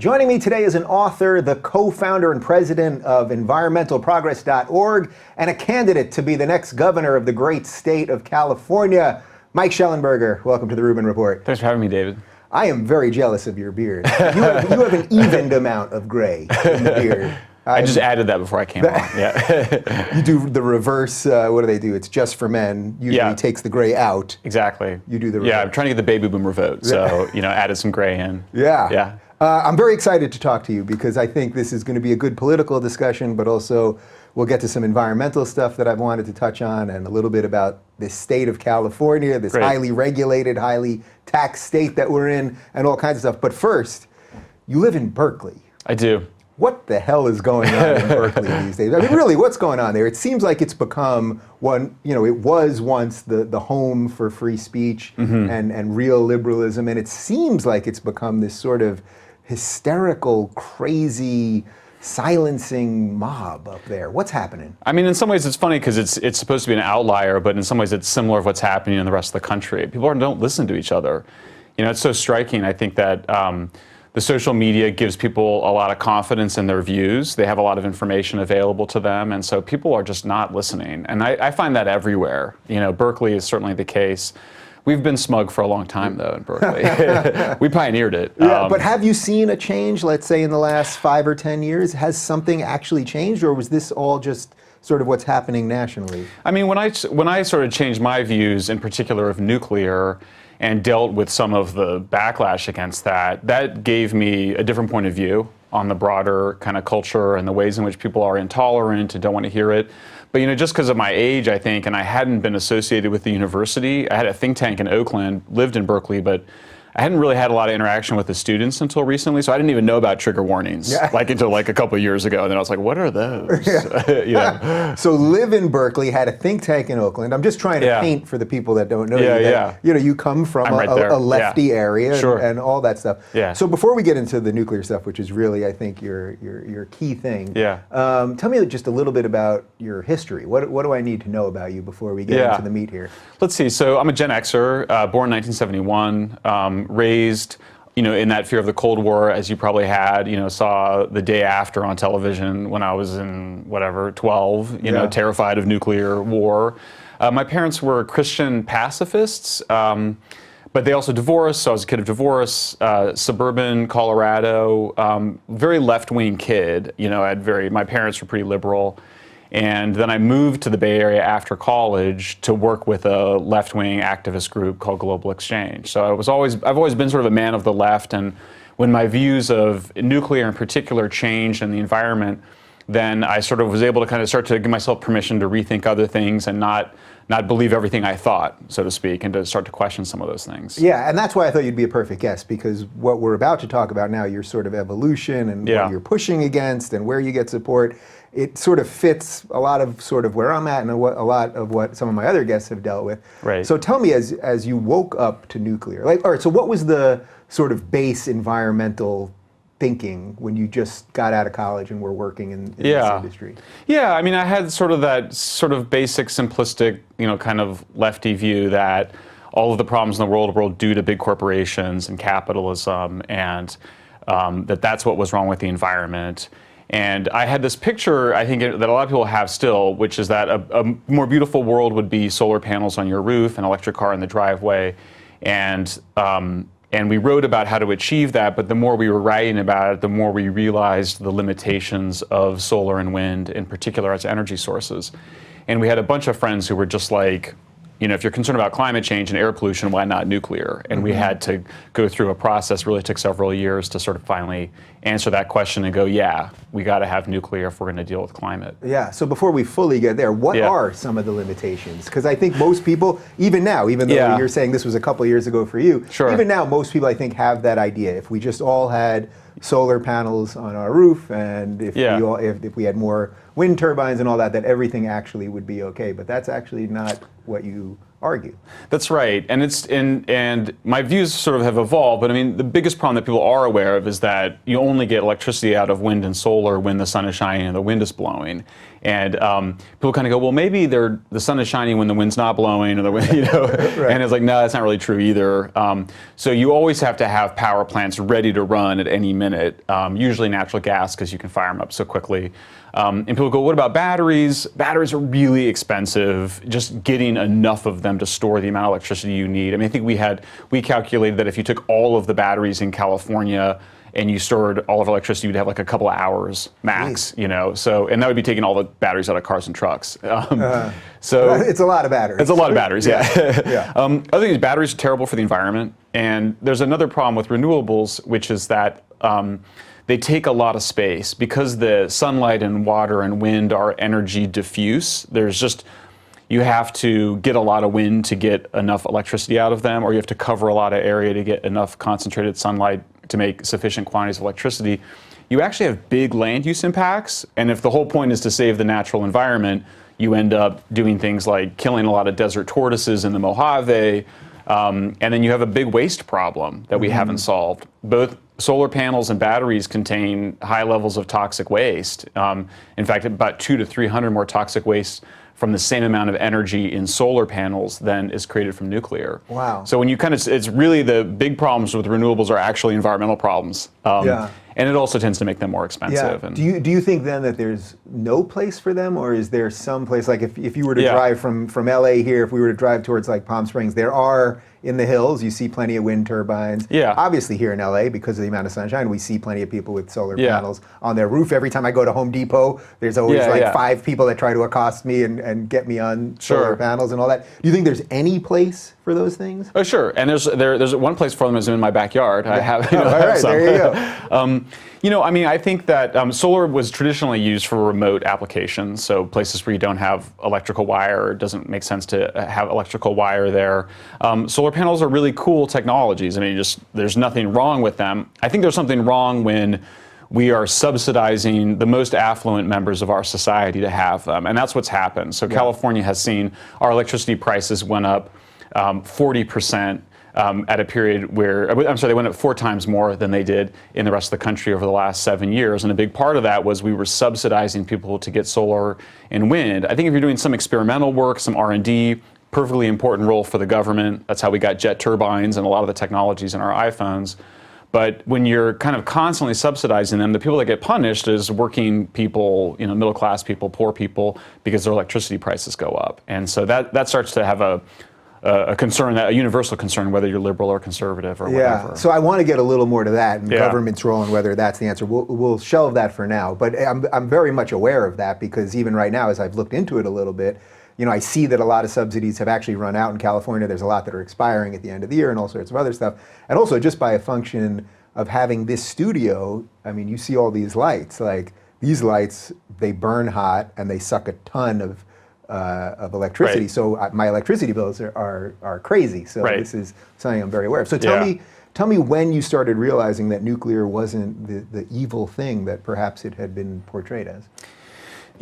Joining me today is an author, the co-founder and president of environmentalprogress.org, and a candidate to be the next governor of the great state of California, Mike Shellenberger. Welcome to the Rubin Report. Thanks for having me, David. I am very jealous of your beard. You have an evened amount of gray in the beard. I just added that before I came on. Yeah. You do the reverse. What do they do? It's just for men. Usually takes the gray out. Exactly. You do the reverse. Yeah, I'm trying to get the baby boomer vote, so added some gray in. Yeah. I'm very excited to talk to you because I think this is going to be a good political discussion, but also we'll get to some environmental stuff that I've wanted to touch on and a little bit about this state of California, this highly regulated, highly taxed state that we're in, and all kinds of stuff. But first, you live in Berkeley. I do. What the hell is going on in Berkeley these days? I mean, really, what's going on there? It seems like it's become one, it was once the home for free speech and real liberalism, and it seems like it's become this sort of hysterical, crazy, silencing mob up there. What's happening? I mean, in some ways it's funny because it's supposed to be an outlier, but in some ways it's similar to what's happening in the rest of the country. People don't listen to each other. It's so striking. I think that the social media gives people a lot of confidence in their views. They have a lot of information available to them, and so people are just not listening. And I find that everywhere. Berkeley is certainly the case. We've been smug for a long time, though, in Berkeley. We pioneered it. Yeah, but have you seen a change, let's say, in the last 5 or 10 years? Has something actually changed, or was this all just sort of what's happening nationally? I mean, when I sort of changed my views, in particular of nuclear, and dealt with some of the backlash against that gave me a different point of view on the broader kind of culture and the ways in which people are intolerant and don't want to hear it. But just because of my age, I think, and I hadn't been associated with the university, I had a think tank in Oakland, lived in Berkeley, but I hadn't really had a lot of interaction with the students until recently, so I didn't even know about trigger warnings, until a couple of years ago. And then I was like, what are those? So live in Berkeley, had a think tank in Oakland. I'm just trying to paint for the people that don't know you. You come from a lefty area and all that stuff. Yeah. So before we get into the nuclear stuff, which is really, I think, your key thing, tell me just a little bit about your history. What do I need to know about you before we get into the meat here? Let's see. So I'm a Gen Xer, born 1971. Raised, in that fear of the Cold War, as you probably had, saw The Day After on television when I was in, 12, terrified of nuclear war. My parents were Christian pacifists, but they also divorced, so I was a kid of divorce, suburban Colorado, very left-wing kid, my parents were pretty liberal. And then I moved to the Bay Area after college to work with a left-wing activist group called Global Exchange. So I've always been sort of a man of the left, and when my views of nuclear in particular changed in the environment, then I sort of was able to kind of start to give myself permission to rethink other things and not believe everything I thought, so to speak, and to start to question some of those things. Yeah, and that's why I thought you'd be a perfect guest, because what we're about to talk about now, your sort of evolution and what you're pushing against and where you get support, it sort of fits a lot of sort of where I'm at and a lot of what some of my other guests have dealt with. Right. So tell me, as you woke up to nuclear, all right, so what was the sort of base environmental thinking when you just got out of college and were working in this industry? Yeah, I mean, I had sort of that sort of basic, simplistic, kind of lefty view that all of the problems in the world were due to big corporations and capitalism, and that's what was wrong with the environment. And I had this picture, I think, that a lot of people have still, which is that a more beautiful world would be solar panels on your roof, an electric car in the driveway, and we wrote about how to achieve that, but the more we were writing about it, the more we realized the limitations of solar and wind, in particular as energy sources. And we had a bunch of friends who were just like, if you're concerned about climate change and air pollution, why not nuclear? And we had to go through a process, really took several years to sort of finally answer that question and go, we got to have nuclear if we're going to deal with climate. Yeah, so before we fully get there, what are some of the limitations? Because I think most people, even now, even though you're saying this was a couple years ago for you, even now most people I think have that idea. If we just all had solar panels on our roof and if we had more wind turbines and all that everything actually would be okay. But that's actually not what you argue. That's right, and my views sort of have evolved. But I mean, the biggest problem that people are aware of is that you only get electricity out of wind and solar when the sun is shining and the wind is blowing. And people kind of go, well, maybe the sun is shining when the wind's not blowing, or the wind, Right. And it's like, no, that's not really true either. So you always have to have power plants ready to run at any minute. Usually natural gas, because you can fire them up so quickly. And people go, what about batteries? Batteries are really expensive. Just getting enough of them to store the amount of electricity you need. I mean, I think we calculated that if you took all of the batteries in California and you stored all of our electricity, you'd have like a couple of hours max, So, and that would be taking all the batteries out of cars and trucks. So it's a lot of batteries. It's a lot of batteries, yeah. Yeah. Other thing is, batteries are terrible for the environment. And there's another problem with renewables, which is that they take a lot of space because the sunlight and water and wind are energy diffuse. You have to get a lot of wind to get enough electricity out of them, or you have to cover a lot of area to get enough concentrated sunlight to make sufficient quantities of electricity. You actually have big land use impacts, and if the whole point is to save the natural environment, you end up doing things like killing a lot of desert tortoises in the Mojave, and then you have a big waste problem that we haven't solved. Both solar panels and batteries contain high levels of toxic waste. In fact, about 200 to 300 more toxic waste from the same amount of energy in solar panels than is created from nuclear. Wow. So when you it's really the big problems with renewables are actually environmental problems. And it also tends to make them more expensive. Yeah. And Do you think then that there's no place for them, or is there some place, like if you were to drive from LA here, if we were to drive towards like Palm Springs, there are in the hills, you see plenty of wind turbines. Yeah. Obviously here in LA, because of the amount of sunshine, we see plenty of people with solar panels on their roof. Every time I go to Home Depot, there's always 5 people that try to accost me and get me on solar panels and all that. Do you think there's any place for those things? Oh, sure. And there's one place for them is in my backyard. I have. All right, there you go. I mean, I think that solar was traditionally used for remote applications. So places where you don't have electrical wire, it doesn't make sense to have electrical wire there. Solar panels are really cool technologies. I mean, there's nothing wrong with them. I think there's something wrong when we are subsidizing the most affluent members of our society to have them. And that's what's happened. So California has seen our electricity prices went up 40%. At a period where, they went up 4 times more than they did in the rest of the country over the last 7 years. And a big part of that was we were subsidizing people to get solar and wind. I think if you're doing some experimental work, some R&D, perfectly important role for the government. That's how we got jet turbines and a lot of the technologies in our iPhones. But when you're kind of constantly subsidizing them, the people that get punished is working people, middle class people, poor people, because their electricity prices go up. And so that starts to have a concern, a universal concern, whether you're liberal or conservative or whatever. So I want to get a little more to that and government's role and whether that's the answer. We'll shelve that for now. But I'm very much aware of that, because even right now, as I've looked into it a little bit, I see that a lot of subsidies have actually run out in California. There's a lot that are expiring at the end of the year and all sorts of other stuff. And also just by a function of having this studio, I mean, you see all these lights. Like these lights, they burn hot and they suck a ton of electricity. Right. So my electricity bills are crazy. So this is something I'm very aware of. So tell me when you started realizing that nuclear wasn't the evil thing that perhaps it had been portrayed as.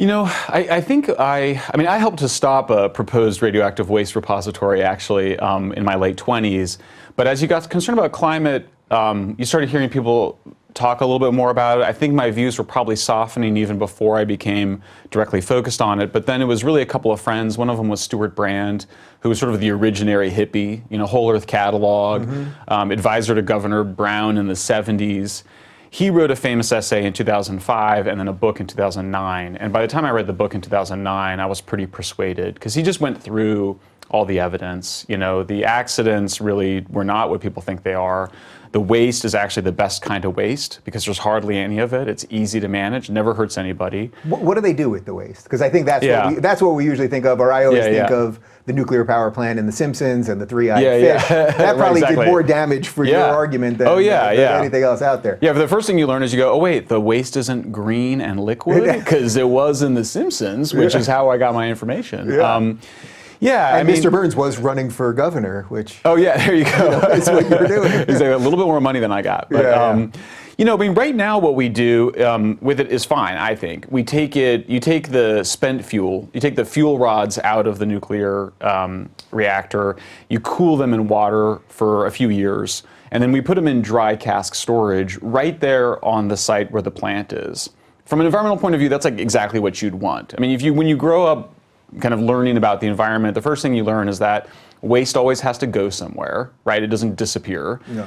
I think I helped to stop a proposed radioactive waste repository actually in my late 20s. But as you got concerned about climate, you started hearing people talk a little bit more about it. I think my views were probably softening even before I became directly focused on it. But then it was really a couple of friends. One of them was Stuart Brand, who was sort of the originary hippie, Whole Earth Catalog, advisor to Governor Brown in the 70s. He wrote a famous essay in 2005 and then a book in 2009. And by the time I read the book in 2009, I was pretty persuaded, because he just went through all the evidence. The accidents really were not what people think they are. The waste is actually the best kind of waste because there's hardly any of it. It's easy to manage, never hurts anybody. What do they do with the waste? Because I think that's what we usually think of, or I always think of the nuclear power plant in The Simpsons and the three-eyed fish. That probably did more damage for your argument than anything else out there. Yeah, but the first thing you learn is you go, oh wait, the waste isn't green and liquid, because it was in The Simpsons, which is how I got my information. And Mr. Burns was running for governor, which... Oh yeah, there you go. That's what you were doing. He's a little bit more money than I got. But You know, I mean, right now what we do with it is fine, I think. You take the spent fuel, you take the fuel rods out of the nuclear reactor, you cool them in water for a few years, and then we put them in dry cask storage right there on the site where the plant is. From an environmental point of view, that's like exactly what you'd want. I mean, when you grow up kind of learning about the environment, the first thing you learn is that waste always has to go somewhere, right? It doesn't disappear. No.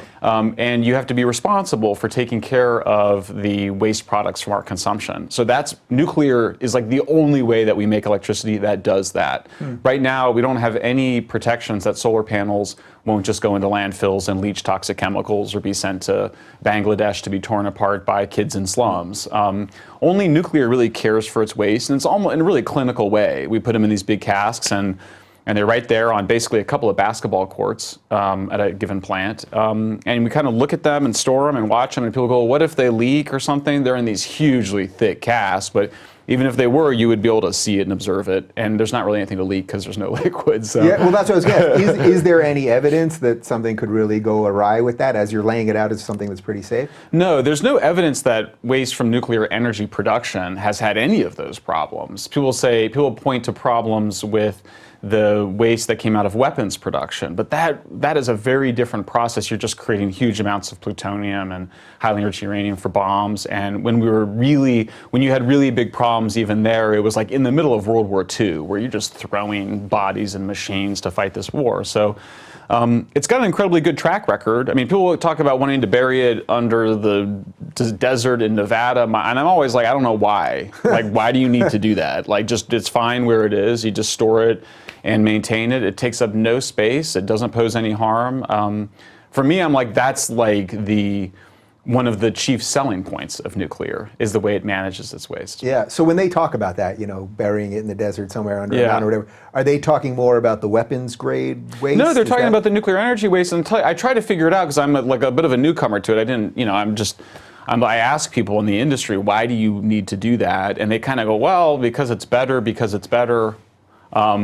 And you have to be responsible for taking care of the waste products from our consumption. So nuclear is like the only way that we make electricity that does that. Right now, we don't have any protections that solar panels won't just go into landfills and leach toxic chemicals or be sent to Bangladesh to be torn apart by kids in slums. Only nuclear really cares for its waste, and it's almost in a really clinical way. We put them in these big casks, and they're right there on basically a couple of basketball courts at a given plant. And we kind of look at them and store them and watch them, and people go, well, what if they leak or something? They're in these hugely thick casks, but even if they were, you would be able to see it and observe it. And there's not really anything to leak because there's no liquid. So. Yeah, well, that's what I was going to ask. Is there any evidence that something could really go awry with that as you're laying it out as something that's pretty safe? No, there's no evidence that waste from nuclear energy production has had any of those problems. People point to problems with the waste that came out of weapons production, but that is a very different process. You're just creating huge amounts of plutonium and highly enriched uranium for bombs. And when you had really big problems even there, it was like in the middle of World War II, where you're just throwing bodies and machines to fight this war. So it's got an incredibly good track record. I mean, people talk about wanting to bury it under the desert in Nevada, and I'm always like, I don't know why. Like, why do you need to do that? Like, just it's fine where it is. You just store it and maintain it. It takes up no space. It doesn't pose any harm. For me, I'm like, that's like one of the chief selling points of nuclear is the way it manages its waste. Yeah. So when they talk about that, burying it in the desert somewhere underground or whatever, are they talking more about the weapons grade waste? No, they're talking about the nuclear energy waste. And I try to figure it out because I'm like a bit of a newcomer to it. I ask people in the industry, why do you need to do that? And they kind of go, well, because it's better.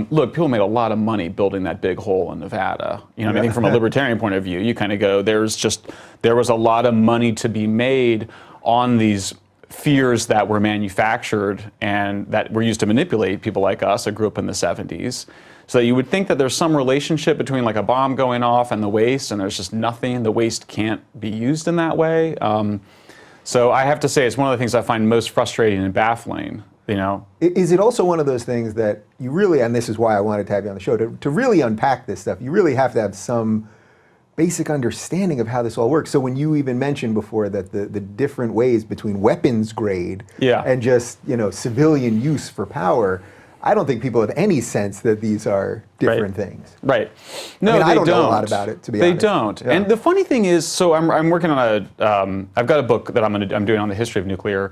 Look, people made a lot of money building that big hole in Nevada. I think from a libertarian point of view, you kind of go, there was a lot of money to be made on these fears that were manufactured and that were used to manipulate people like us that grew up in the 70s. So you would think that there's some relationship between like a bomb going off and the waste, and there's just nothing. The waste can't be used in that way. So I have to say, it's one of the things I find most frustrating and baffling. Is it also one of those things that you really, and this is why I wanted to have you on the show, to really unpack this stuff, you really have to have some basic understanding of how this all works. So when you even mentioned before that the different ways between weapons grade and just civilian use for power, I don't think people have any sense that these are different things. Right. No, I they don't don't know a lot about it, to be honest. They don't. Yeah. And the funny thing is, so I'm working on I've got a book that I'm doing on the history of nuclear.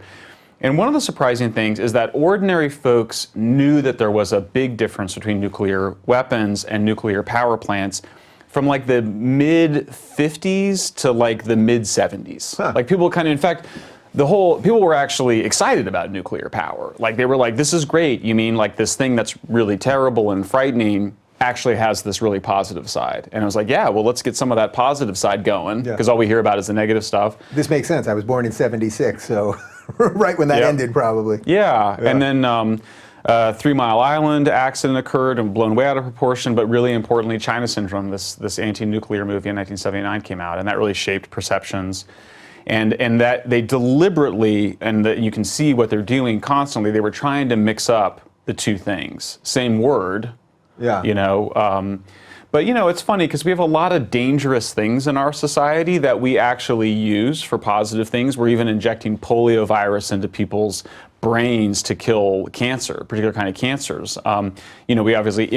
And one of the surprising things is that ordinary folks knew that there was a big difference between nuclear weapons and nuclear power plants from like the mid 50s to like the mid 70s. Like people in fact, people were actually excited about nuclear power. Like they were like, this is great. You mean like this thing that's really terrible and frightening actually has this really positive side. And I was like, yeah, well, let's get some of that positive side going, because all we hear about is the negative stuff. This makes sense. I was born in 76, so right when that ended, probably. Yeah. And then 3 Mile Island accident occurred and blown way out of proportion, but really importantly, China Syndrome, this anti-nuclear movie in 1979 came out, and that really shaped perceptions. And that they deliberately, and you can see what they're doing constantly, they were trying to mix up the two things. Same word. Yeah. But it's funny because we have a lot of dangerous things in our society that we actually use for positive things. We're even injecting polio virus into people's brains to kill cancer, particular kind of cancers. We obviously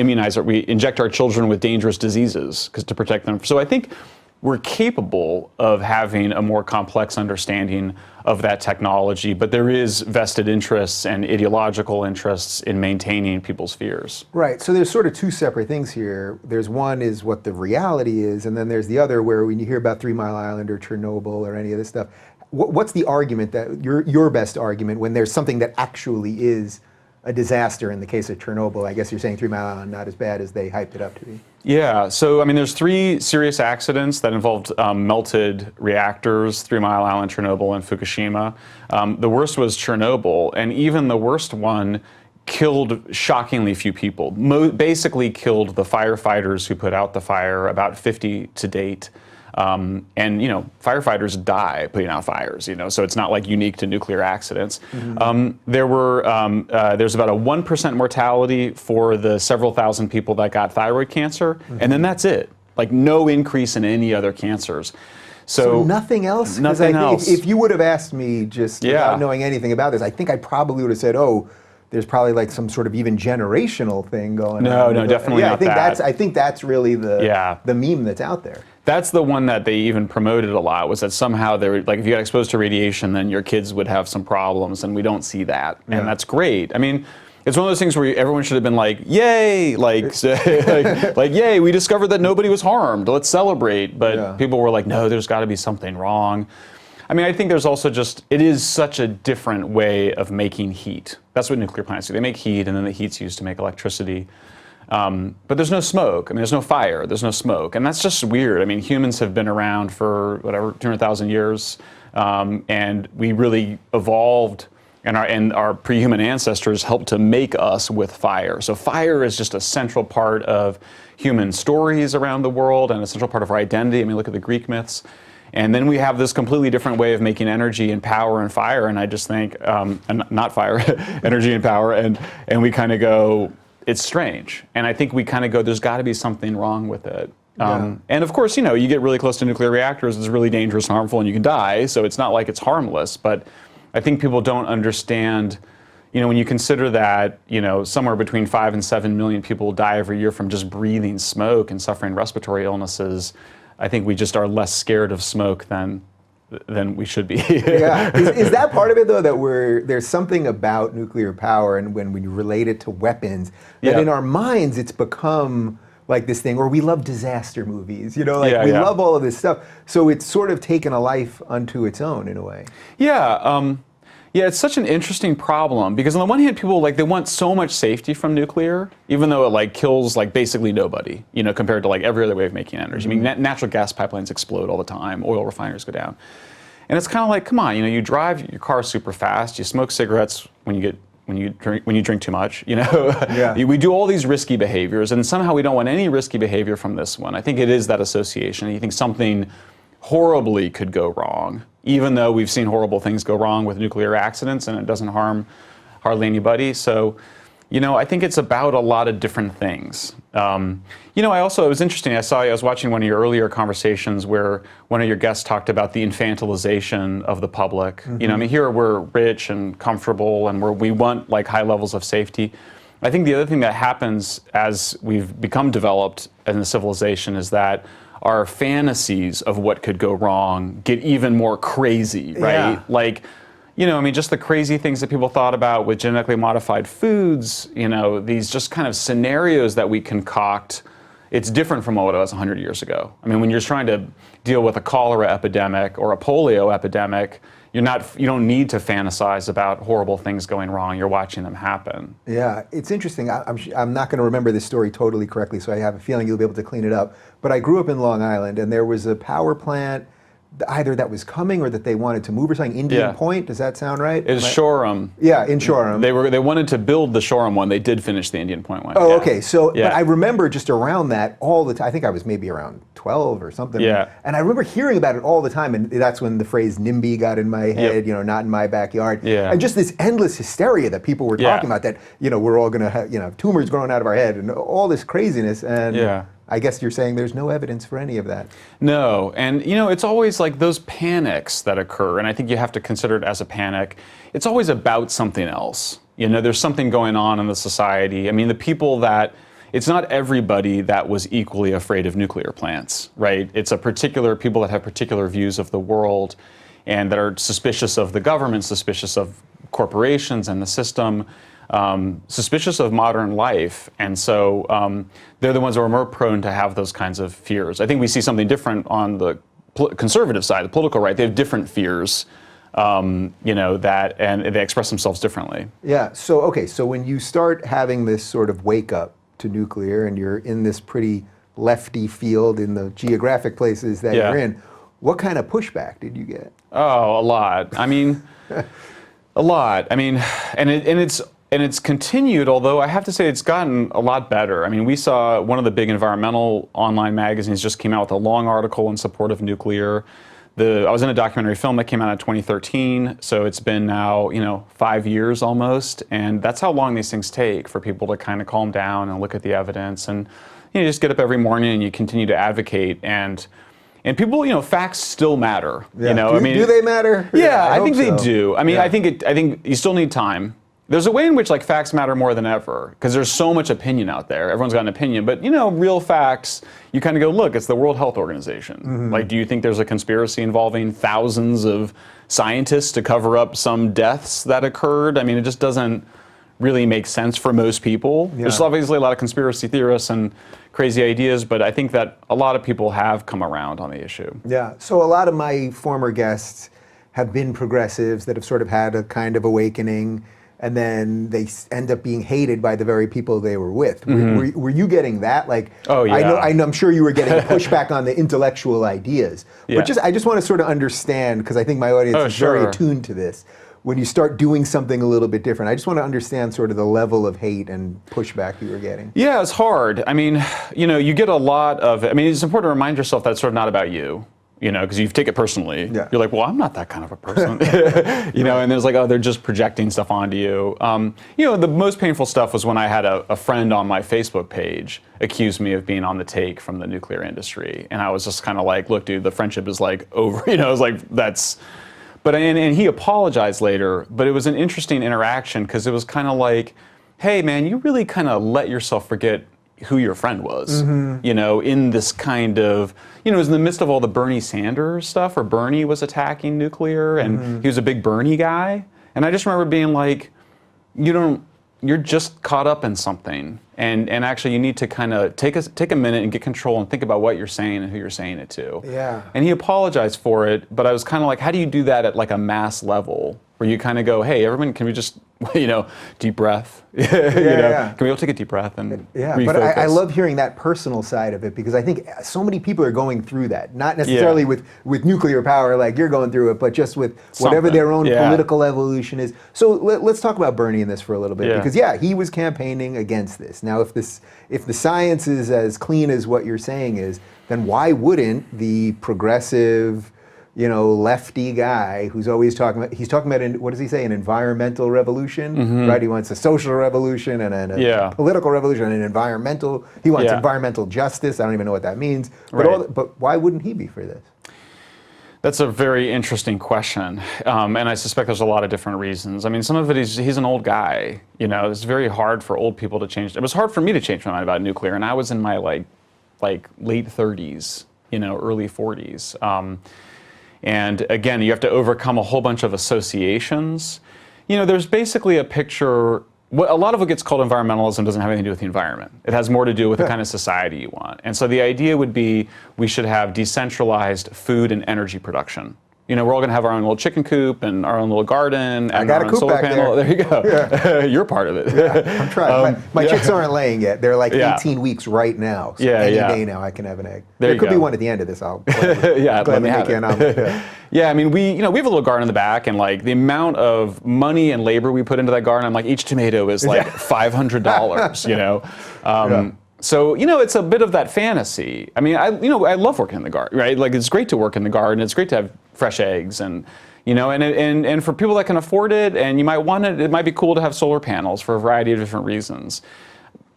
we inject our children with dangerous diseases to protect them. So I think we're capable of having a more complex understanding of that technology, but there is vested interests and ideological interests in maintaining people's fears. Right, so there's sort of two separate things here. There's one is what the reality is, and then there's the other where when you hear about 3 Mile Island or Chernobyl or any of this stuff, what's the argument, that your best argument when there's something that actually is a disaster in the case of Chernobyl. I guess you're saying 3 Mile Island not as bad as they hyped it up to be. Yeah, so I mean, there's 3 serious accidents that involved melted reactors: 3 Mile Island, Chernobyl, and Fukushima. The worst was Chernobyl, and even the worst one killed shockingly few people. Basically killed the firefighters who put out the fire, about 50 to date. And firefighters die putting out fires. So it's not like unique to nuclear accidents. There's about a 1% mortality for the several thousand people that got thyroid cancer, and then that's it. Like no increase in any other cancers. So nothing else? Nothing else. If you would have asked me just without knowing anything about this, I think I probably would have said, oh, there's probably like some sort of even generational thing going on. No, definitely not that. I think that's really the meme that's out there. That's the one that they even promoted a lot, was that somehow they were like, if you got exposed to radiation, then your kids would have some problems, and we don't see that. And that's great. I mean, it's one of those things where everyone should have been like, yay, like yay, we discovered that nobody was harmed, let's celebrate. But people were like, no, there's got to be something wrong. I mean, I think there's also it is such a different way of making heat. That's what nuclear plants do. They make heat, and then the heat's used to make electricity. But there's no smoke. I mean, there's no fire. There's no smoke. And that's just weird. I mean, humans have been around for, 200,000 years. And we really evolved, and our pre-human ancestors helped to make us with fire. So fire is just a central part of human stories around the world and a central part of our identity. I mean, look at the Greek myths. And then we have this completely different way of making energy and power and fire. And I just think, and not fire, energy and power. And we kind of go, it's strange. And I think we kind of go, there's got to be something wrong with it. And of course, you get really close to nuclear reactors, it's really dangerous and harmful, and you can die. So it's not like it's harmless. But I think people don't understand, when you consider that, somewhere between 5 and 7 million people die every year from just breathing smoke and suffering respiratory illnesses. I think we just are less scared of smoke than we should be. Is that part of it, though, that there's something about nuclear power, and when we relate it to weapons, that in our minds it's become like this thing, or we love disaster movies, we love all of this stuff. So it's sort of taken a life unto its own in a way. Yeah, it's such an interesting problem, because on the one hand, people they want so much safety from nuclear, even though it kills basically nobody, compared to every other way of making energy. I mean, natural gas pipelines explode all the time, oil refineries go down, and it's kind of like, come on, you drive your car super fast, you smoke cigarettes when you drink too much, we do all these risky behaviors, and somehow we don't want any risky behavior from this one. I think it is that association. You think something horribly could go wrong, even though we've seen horrible things go wrong with nuclear accidents, and it doesn't harm hardly anybody. So, I think it's about a lot of different things. It was interesting. I was watching one of your earlier conversations where one of your guests talked about the infantilization of the public. Here we're rich and comfortable, and we want high levels of safety. I think the other thing that happens as we've become developed as a civilization is that our fantasies of what could go wrong get even more crazy, right? Just the crazy things that people thought about with genetically modified foods, these just kind of scenarios that we concoct. It's different from what it was 100 years ago. I mean, when you're trying to deal with a cholera epidemic or a polio epidemic, you don't need to fantasize about horrible things going wrong. You're watching them happen. Yeah, it's interesting. I'm not going to remember this story totally correctly, so I have a feeling you'll be able to clean it up. But I grew up in Long Island, and there was a power plant either that was coming or that they wanted to move or something. Indian Point, does that sound right? It's Shoreham. Yeah, in Shoreham. They wanted to build the Shoreham one. They did finish the Indian Point one. Oh, okay. So, but I remember just around that all the time. I think I was maybe around 12 or something. Yeah. And I remember hearing about it all the time, and that's when the phrase NIMBY got in my head. Not in my backyard. Yeah. And just this endless hysteria that people were talking about, that we're all going to have tumors growing out of our head and all this craziness. And I guess you're saying there's no evidence for any of that. No, and it's always those panics that occur, and I think you have to consider it as a panic. It's always about something else. There's something going on in the society. I mean, the people it's not everybody that was equally afraid of nuclear plants, right? It's people that have particular views of the world and that are suspicious of the government, suspicious of corporations and the system. Suspicious of modern life, and so they're the ones who are more prone to have those kinds of fears. I think we see something different on the conservative side, the political right. They have different fears that, and they express themselves differently. Yeah. So, okay. So when you start having this sort of wake up to nuclear and you're in this pretty lefty field in the geographic places that you're in, what kind of pushback did you get? Oh, a lot. I mean, a lot. I mean, and it's continued, although I have to say it's gotten a lot better. I mean, we saw one of the big environmental online magazines just came out with a long article in support of nuclear. I was in a documentary film that came out in 2013, so it's been now, 5 years almost, and that's how long these things take for people to kind of calm down and look at the evidence, and you just get up every morning and you continue to advocate, and people, facts still matter. Yeah. Do they matter? Yeah, I think so. they do. I mean, I think you still need time. There's a way in which facts matter more than ever because there's so much opinion out there. Everyone's got an opinion, but real facts, you kind of go, look, it's the World Health Organization. Mm-hmm. Do you think there's a conspiracy involving thousands of scientists to cover up some deaths that occurred? I mean, it just doesn't really make sense for most people. Yeah. There's obviously a lot of conspiracy theorists and crazy ideas, but I think that a lot of people have come around on the issue. Yeah, so a lot of my former guests have been progressives that have sort of had a kind of awakening, and then they end up being hated by the very people they were with. Mm-hmm. Were you getting that? Oh yeah. I'm sure you were getting pushback on the intellectual ideas. Yeah. But I just want to sort of understand, because I think my audience is very attuned to this. When you start doing something a little bit different, I just want to understand sort of the level of hate and pushback you were getting. Yeah, it's hard. I mean, you get a lot of, it's important to remind yourself that it's sort of not about you. Because you take it personally. Yeah. You're like, well, I'm not that kind of a person. And there's they're just projecting stuff onto you. The most painful stuff was when I had a friend on my Facebook page accuse me of being on the take from the nuclear industry. And I was just kind of like, look, dude, the friendship is over. I was like, that's... But and he apologized later, but it was an interesting interaction because it was kind of like, hey, man, you really kind of let yourself forget who your friend was, in this kind of, it was in the midst of all the Bernie Sanders stuff where Bernie was attacking nuclear and he was a big Bernie guy. And I just remember being like, you're just caught up in something. And actually you need to kind of take a minute and get control and think about what you're saying and who you're saying it to. Yeah. And he apologized for it, but I was kind of like, how do you do that at a mass level? Where you kind of go, hey, everyone, can we just, deep breath? Can we all take a deep breath and refocus? But I love hearing that personal side of it because I think so many people are going through that. Not necessarily with nuclear power like you're going through it, but just with whatever their own political evolution is. So let's talk about Bernie in this for a little bit because he was campaigning against this. Now, if the science is as clean as what you're saying is, then why wouldn't the progressive, lefty guy who's always talking about, what does he say, an environmental revolution, right? He wants a social revolution and a political revolution and an environmental, he wants environmental justice. I don't even know what that means. But, but why wouldn't he be for this? That's a very interesting question. And I suspect there's a lot of different reasons. I mean, some of it is he's an old guy. It's very hard for old people to change. It was hard for me to change my mind about nuclear. And I was in my late 30s, early 40s. And again, you have to overcome a whole bunch of associations. There's basically a picture, a lot of what gets called environmentalism doesn't have anything to do with the environment. It has more to do with the kind of society you want. And so the idea would be we should have decentralized food and energy production. We're all going to have our own little chicken coop and our own little garden and our own solar panel. There you go. Yeah. You're part of it. Yeah, I'm trying. My chicks aren't laying yet. They're 18 weeks right now. So any day now I can have an egg. There could be one at the end of this. I'll gladly make you an omelet. Yeah, I mean, we have a little garden in the back, and the amount of money and labor we put into that garden, I'm like, each tomato is $500, So, it's a bit of that fantasy. I mean, I love working in the garden, right? It's great to work in the garden. It's great to have fresh eggs and for people that can afford it and you might want it, it might be cool to have solar panels for a variety of different reasons.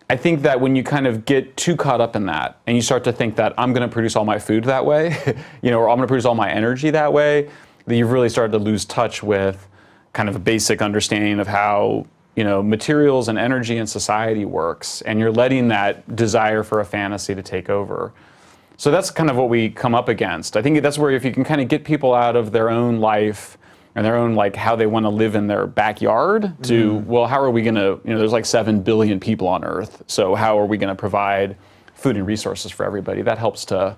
I think that when you kind of get too caught up in that and you start to think that I'm going to produce all my food that way, or I'm going to produce all my energy that way, that you've really started to lose touch with kind of a basic understanding of how materials and energy and society works, and you're letting that desire for a fantasy to take over. So that's kind of what we come up against. I think that's where if you can kind of get people out of their own life and their own how they want to live in their backyard to, well, how are we going to, there's 7 billion people on Earth, so how are we going to provide food and resources for everybody? That helps to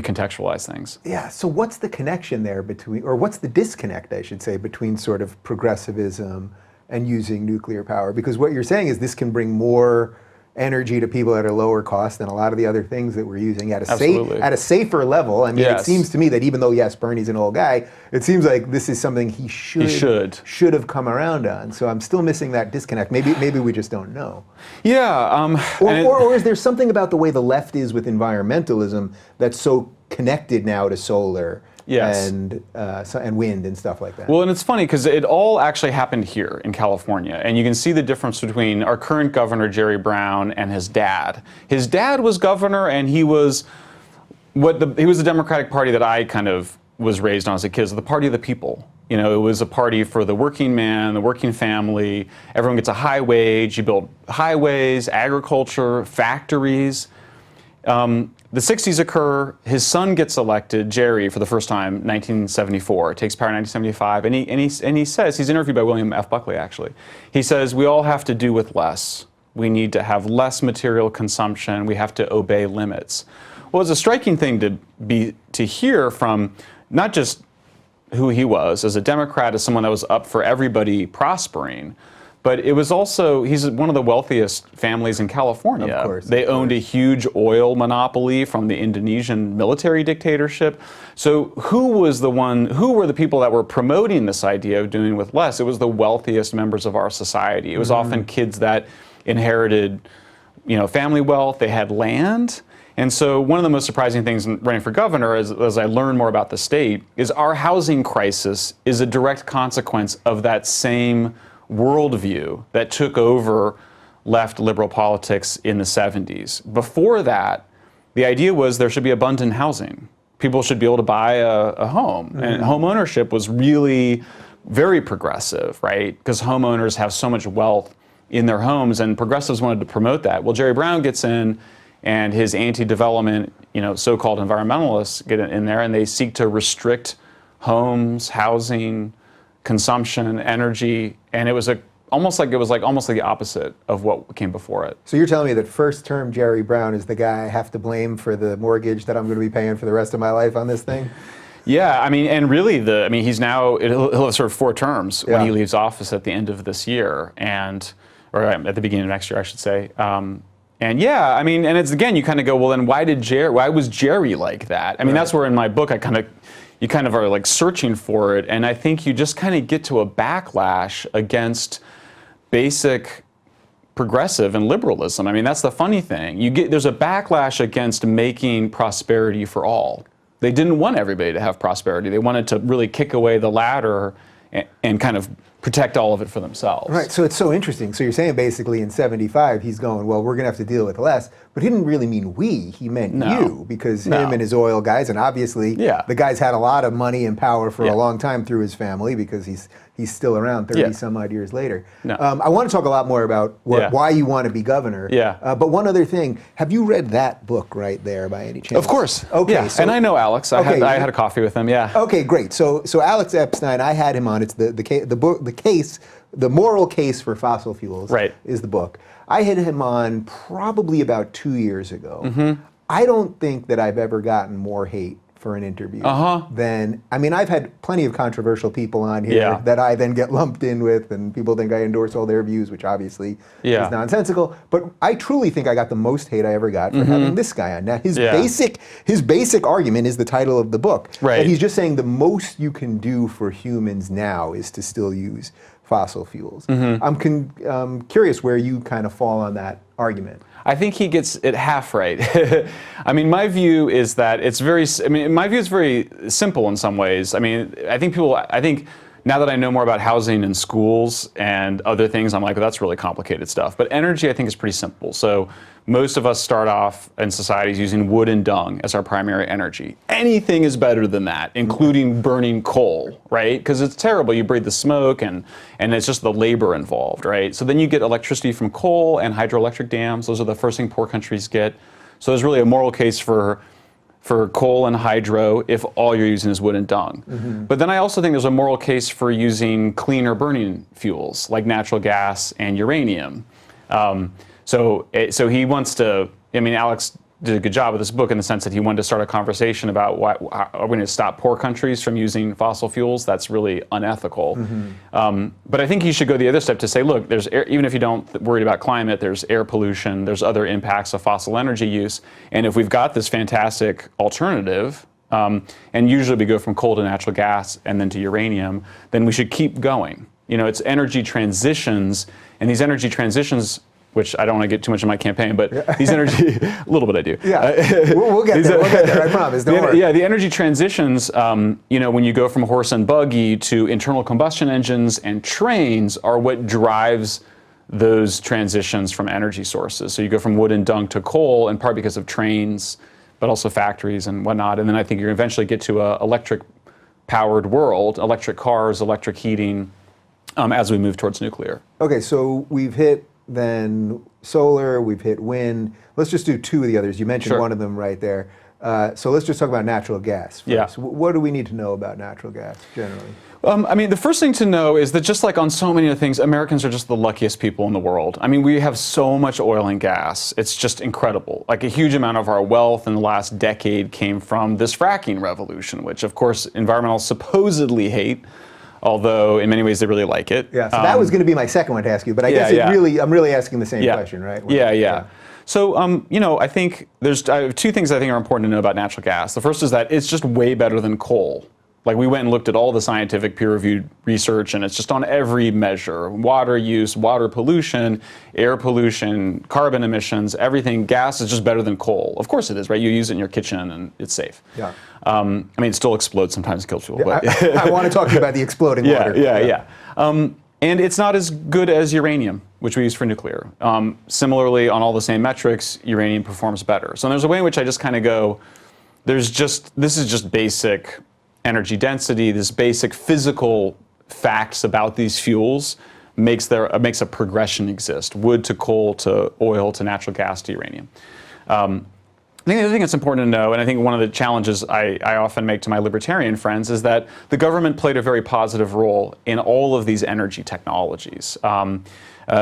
recontextualize things. Yeah, so what's the connection there between, or what's the disconnect, I should say, between sort of progressivism and using nuclear power? Because what you're saying is this can bring more energy to people at a lower cost than a lot of the other things that we're using at a safer level. I mean, It seems to me that even though, yes, Bernie's an old guy, it seems like this is something he should have come around on. So I'm still missing that disconnect. Maybe we just don't know. Yeah. Or is there something about the way the left is with environmentalism that's so connected now to solar? Yes. And wind and stuff like that. Well, and it's funny because it all actually happened here in California, and you can see the difference between our current governor, Jerry Brown, and his dad. His dad was governor, and he was the Democratic Party that I kind of was raised on as a kid, so the party of the people. You know, it was a party for the working man, the working family. Everyone gets a high wage. You build highways, agriculture, factories. The 60s occur, his son gets elected, Jerry, for the first time, 1974, takes power in 1975, and he says, he's interviewed by William F. Buckley actually, he says, we all have to do with less. We need to have less material consumption, we have to obey limits. Well, it's a striking thing to hear from not just who he was as a Democrat, as someone that was up for everybody prospering, but it was also, he's one of the wealthiest families in California. Of course. They owned a huge oil monopoly from the Indonesian military dictatorship. So who were the people that were promoting this idea of doing with less? It was the wealthiest members of our society. It was often kids that inherited, family wealth, they had land. And so one of the most surprising things in running for governor, as I learn more about the state, is our housing crisis is a direct consequence of that same worldview that took over left liberal politics in the 70s. Before that, the idea was there should be abundant housing. People should be able to buy a home. And home ownership was really very progressive, right? Because homeowners have so much wealth in their homes, and progressives wanted to promote that. Well, Jerry Brown gets in, and his anti-development, so-called environmentalists get in there, and they seek to restrict homes, housing, consumption, energy, and it was almost like the opposite of what came before it. So you're telling me that first term Jerry Brown is the guy I have to blame for the mortgage that I'm going to be paying for the rest of my life on this thing? Yeah, and really he's now, he'll have served 4 terms when he leaves office at the end of this year, or at the beginning of next year, I should say. And it's, again, you kind of go, well, then why was Jerry like that? That's where in my book you kind of are like searching for it, and I think you just kind of get to a backlash against basic progressive and liberalism. That's the funny thing. There's a backlash against making prosperity for all. They didn't want everybody to have prosperity. They wanted to really kick away the ladder and kind of protect all of it for themselves. Right, so it's so interesting. So you're saying basically in 75, he's going, well, we're going to have to deal with less, but he didn't really mean we, he meant you, because him and his oil guys, and obviously the guy's had a lot of money and power for a long time through his family, because he's still around 30 some odd years later. I want to talk a lot more about why you want to be governor. But one other thing, have you read that book right there by any chance? Of course. Okay. Yeah. And I know Alex. I had a coffee with him. Yeah. Okay, great. So Alex Epstein, I had him on. It's the moral case for fossil fuels. Right. Is the book. I had him on probably about 2 years ago. I don't think that I've ever gotten more hate for an interview than, I've had plenty of controversial people on here that I then get lumped in with, and people think I endorse all their views, which obviously is nonsensical. But I truly think I got the most hate I ever got for having this guy on. Now, his basic argument is the title of the book. Right. And he's just saying the most you can do for humans now is to still use fossil fuels. I'm curious where you kind of fall on that argument. I think he gets it half right. My view is that it's very simple in some ways. I think now that I know more about housing and schools and other things, I'm like, well, that's really complicated stuff. But energy, I think, is pretty simple. So most of us start off in societies using wood and dung as our primary energy. Anything is better than that, including burning coal, right? Because it's terrible. You breathe the smoke, and it's just the labor involved, right? So then you get electricity from coal and hydroelectric dams. Those are the first thing poor countries get. So there's really a moral case for coal and hydro if all you're using is wood and dung. But then I also think there's a moral case for using cleaner burning fuels like natural gas and uranium. So he wants to, Alex did a good job with this book in the sense that he wanted to start a conversation about how are we going to stop poor countries from using fossil fuels? That's really unethical. But I think he should go the other step to say, look, there's even if you don't worry about climate, there's air pollution, there's other impacts of fossil energy use, and if we've got this fantastic alternative, and usually we go from coal to natural gas and then to uranium, then we should keep going. It's energy transitions, and these energy transitions, which I don't want to get too much in my campaign, but these energy, a little bit I do. Yeah, we'll get there. We'll get there. I promise. Don't worry. Yeah, the energy transitions. When you go from horse and buggy to internal combustion engines and trains, are what drives those transitions from energy sources. So you go from wood and dung to coal, in part because of trains, but also factories and whatnot. And then I think you eventually get to an electric-powered world, electric cars, electric heating, as we move towards nuclear. Okay, so we've hit then solar, we've hit wind. Let's just do two of the others. You mentioned one of them right there. So let's just talk about natural gas first. Yeah. What do we need to know about natural gas generally? The first thing to know is that just like on so many other things, Americans are just the luckiest people in the world. We have so much oil and gas. It's just incredible. Like a huge amount of our wealth in the last decade came from this fracking revolution, which of course environmentalists supposedly hate, although in many ways they really like it. Yeah, so that was going to be my second one to ask you, but I guess I'm really asking the same question, right? Yeah. So, I think I have two things I think are important to know about natural gas. The first is that it's just way better than coal. Like we went and looked at all the scientific peer-reviewed research, and it's just on every measure: water use, water pollution, air pollution, carbon emissions, everything. Gas is just better than coal. Of course it is, right? You use it in your kitchen, and it's safe. Yeah. It still explodes sometimes and kills people. Yeah, but I want to talk to you about the exploding water. Yeah. And it's not as good as uranium, which we use for nuclear. Similarly, on all the same metrics, uranium performs better. So there's a way in which I just kind of go, this is just basic energy density, this basic physical facts about these fuels makes a progression exist: wood to coal to oil to natural gas to uranium. I think the other thing that's important to know, and I think one of the challenges I often make to my libertarian friends, is that the government played a very positive role in all of these energy technologies.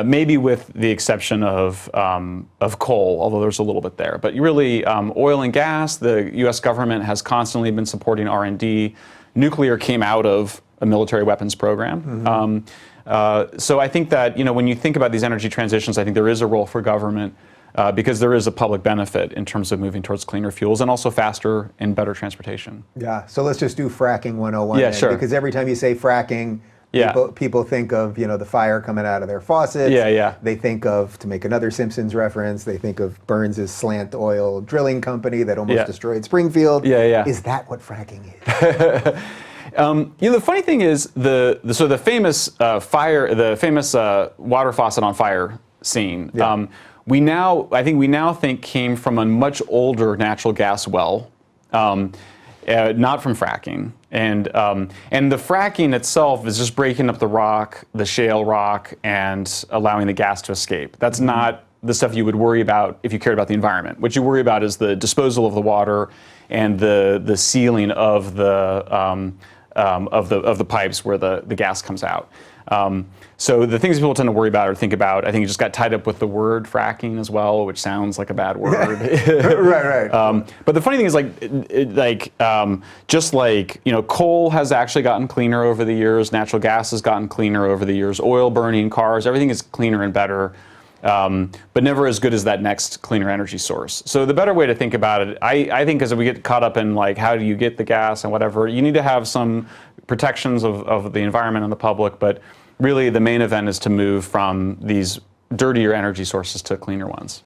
Maybe with the exception of coal, although there's a little bit there. But really, oil and gas, the U.S. government has constantly been supporting R&D. Nuclear came out of a military weapons program. So I think that when you think about these energy transitions, I think there is a role for government because there is a public benefit in terms of moving towards cleaner fuels and also faster and better transportation. Yeah, so let's just do fracking 101. Yeah, sure. Because every time you say fracking, people think of the fire coming out of their faucets. Yeah. They think of, to make another Simpsons reference, they think of Burns' Slant Oil drilling company that almost destroyed Springfield. Yeah. Is that what fracking is? The funny thing is the famous water faucet on fire scene. Yeah. We now think came from a much older natural gas well, not from fracking. And the fracking itself is just breaking up the rock, the shale rock, and allowing the gas to escape. That's not the stuff you would worry about if you cared about the environment. What you worry about is the disposal of the water and the sealing of the pipes where the gas comes out. So the things people tend to worry about or think about, I think it just got tied up with the word fracking as well, which sounds like a bad word. Right. But the funny thing is, coal has actually gotten cleaner over the years. Natural gas has gotten cleaner over the years. Oil burning, cars, everything is cleaner and better, but never as good as that next cleaner energy source. So the better way to think about it, I think, as we get caught up in how do you get the gas and whatever, you need to have some protections of the environment and the public, but really the main event is to move from these dirtier energy sources to cleaner ones.